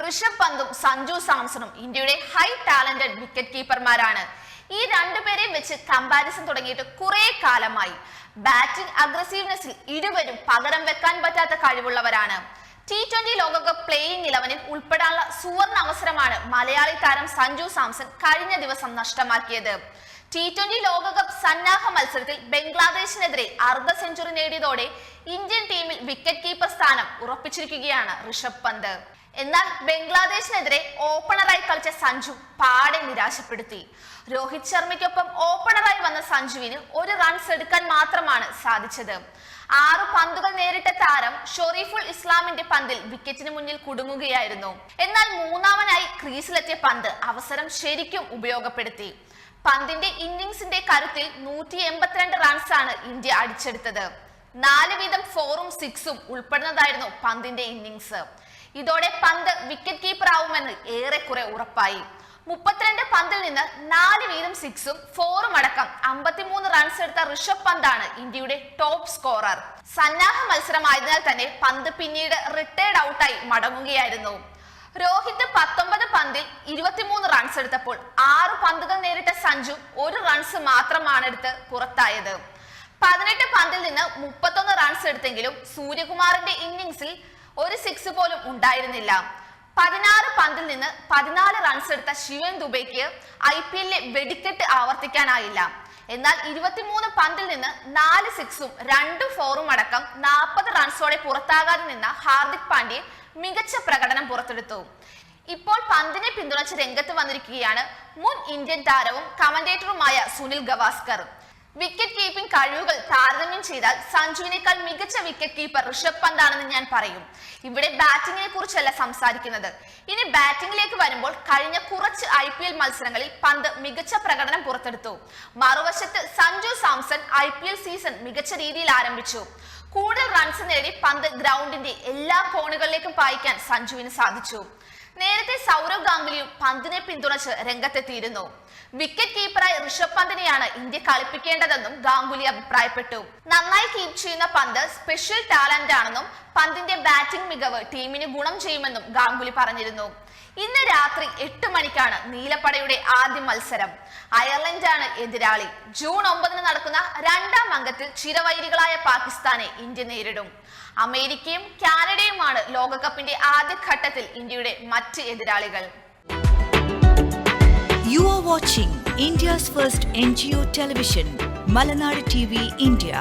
ഋഷഭ് പന്തും സഞ്ജു സാംസണും ഇന്ത്യയുടെ high talented wicket കീപ്പർമാരാണ്. ഈ രണ്ടുപേരെയും വെച്ച് കമ്പാരിസൺ തുടങ്ങിയിട്ട് കുറെ കാലമായി. ബാറ്റിംഗ് അഗ്രസീവ്നെസ്സിൽ ഇരുവരും പകരം വെക്കാൻ പറ്റാത്ത കഴിവുള്ളവരാണ്. T20 ലോകകപ്പ് പ്ലേയിങ് 11-ൽ ഉൾപ്പെടാനുള്ള സുവർണ അവസരമാണ് മലയാളി താരം സഞ്ജു സാംസൺ കഴിഞ്ഞ ദിവസം നഷ്ടമാക്കിയത്. T20 ലോകകപ്പ് സന്നാഹ മത്സരത്തിൽ ബംഗ്ലാദേശിനെതിരെ അർദ്ധ സെഞ്ചുറി നേടിയതോടെ ഇന്ത്യൻ ടീമിൽ വിക്കറ്റ് കീപ്പർ സ്ഥാനം ഉറപ്പിച്ചിരിക്കുകയാണ് ഋഷഭ് പന്ത്. എന്നാൽ ബംഗ്ലാദേശിനെതിരെ ഓപ്പണറായി കളിച്ച സഞ്ജു പാടെ നിരാശപ്പെടുത്തി. രോഹിത് ശർമ്മയ്ക്കൊപ്പം ഓപ്പണറായി വന്ന സഞ്ജുവിന് ഒരു റൺസ് എടുക്കാൻ മാത്രമാണ് സാധിച്ചത്. 6 പന്തുകൾ നേരിട്ട താരം ഷൊറീഫുൽ ഇസ്ലാമിന്റെ പന്തിൽ വിക്കറ്റിന് മുന്നിൽ കുടുങ്ങുകയായിരുന്നു. എന്നാൽ മൂന്നാമനായി ക്രീസിലെത്തിയ പന്ത് അവസരം ശരിക്കും ഉപയോഗപ്പെടുത്തി. പന്തിന്റെ ഇന്നിംഗ്സിന്റെ കരുത്തിൽ 182 റൺസാണ് ഇന്ത്യ അടിച്ചെടുത്തത്. 4 വീതം 4ഉം 6ഉം ഉൾപ്പെടുന്നതായിരുന്നു പന്തിന്റെ ഇന്നിംഗ്സ്. ഇതോടെ പന്ത് വിക്കറ്റ് കീപ്പർ ആവുമെന്ന് ഏറെക്കുറെ ഉറപ്പായി. 32 പന്തിൽ നിന്ന് 4 വീതം 6ഉം 4ഉം അടക്കം 53 റൺസ് എടുത്ത ഋഷഭ് പന്താണ് ഇന്ത്യയുടെ ടോപ്പ് സ്കോറർ. സന്നാഹ മത്സരമായതിനാൽ തന്നെ പന്ത് പിന്നീട് റിട്ടയർഡ് ഔട്ടായി മടങ്ങുകയായിരുന്നു. രോഹിത് 19 പന്തിൽ 23 റൺസ് എടുത്തപ്പോൾ 6 പന്തുകൾ നേരിട്ട സഞ്ജു 1 റൺസ് മാത്രമാണ് എടുത്ത് പുറത്തായത്. 18 പന്തിൽ നിന്ന് 31 റൺസ് എടുത്തെങ്കിലും സൂര്യകുമാറിന്റെ ഇന്നിംഗ്സിൽ ഒരു 6 പോലും ഉണ്ടായിരുന്നില്ല. 16 പന്തിൽ നിന്ന് 14 റൺസ് എടുത്ത ശിവൻ ദുബൈക്ക് IPL-ലെ വെടിക്കെട്ട് ആവർത്തിക്കാനായില്ല. എന്നാൽ 23 പന്തിൽ നിന്ന് 4 6ഉം 2 4ഉം അടക്കം 40 റൺസോടെ പുറത്താകാതെ നിന്ന ഹാർദിക് പാണ്ഡ്യ മികച്ച പ്രകടനം പുറത്തെടുത്തു. ഇപ്പോൾ പന്തിനെ പിന്തുണച്ച് രംഗത്ത് വന്നിരിക്കുകയാണ് മുൻ ഇന്ത്യൻ താരവും കമന്റേറ്ററുമായ സുനിൽ ഗവാസ്കർ. വിക്കറ്റ് കീപ്പിംഗ് കഴിവുകൾ താരതമ്യം ചെയ്താൽ സഞ്ജുവിനേക്കാൾ മികച്ച വിക്കറ്റ് കീപ്പർ ഋഷഭ് പന്താണെന്ന് ഞാൻ പറയും. ഇവിടെ ബാറ്റിംഗിനെ കുറിച്ചല്ല സംസാരിക്കുന്നത്. ഇനി ബാറ്റിംഗിലേക്ക് വരുമ്പോൾ കഴിഞ്ഞ കുറച്ച് IPL മത്സരങ്ങളിൽ പന്ത് മികച്ച പ്രകടനം പുറത്തെടുത്തു. മറുവശത്ത് സഞ്ജു സാംസൺ IPL സീസൺ മികച്ച രീതിയിൽ ആരംഭിച്ചു. കൂടുതൽ റൺസ് നേടി പന്ത് ഗ്രൗണ്ടിന്റെ എല്ലാ കോണുകളിലേക്കും പായിക്കാൻ സഞ്ജുവിന് സാധിച്ചു. നേരത്തെ സൗരവ് ഗാംഗുലിയും പന്തിനെ പിന്തുണച്ച് രംഗത്തെത്തിയിരുന്നു. വിക്കറ്റ് കീപ്പറായി ഋഷഭ് പന്തിനെയാണ് ഇന്ത്യ കളിപ്പിക്കേണ്ടതെന്നും ഗാംഗുലി അഭിപ്രായപ്പെട്ടു. നന്നായി കീപ്പ് ചെയ്യുന്ന പന്ത് സ്പെഷ്യൽ ടാലന്റ് ആണെന്നും പന്തിന്റെ ബാറ്റിംഗ് മികവ് ടീമിന് ഗുണം ചെയ്യുമെന്നും ഗാംഗുലി പറഞ്ഞിരുന്നു. ഇന്ന് രാത്രി 8 മണിക്കാണ് നീലപ്പടയുടെ ആദ്യ മത്സരം. അയർലൻഡാണ് എതിരാളി. ജൂൺ 9 നടക്കുന്ന 2ാം അംഗത്തിൽ ചിരവൈരികളായ പാകിസ്ഥാനെ ഇന്ത്യ നേരിടും. അമേരിക്കയും കാനഡയുമാണ് ലോകകപ്പിന്റെ ആദ്യഘട്ടത്തിൽ ഇന്ത്യയുടെ മറ്റ് എതിരാളികൾ. You are watching India's first NGO television, Malanadu TV India.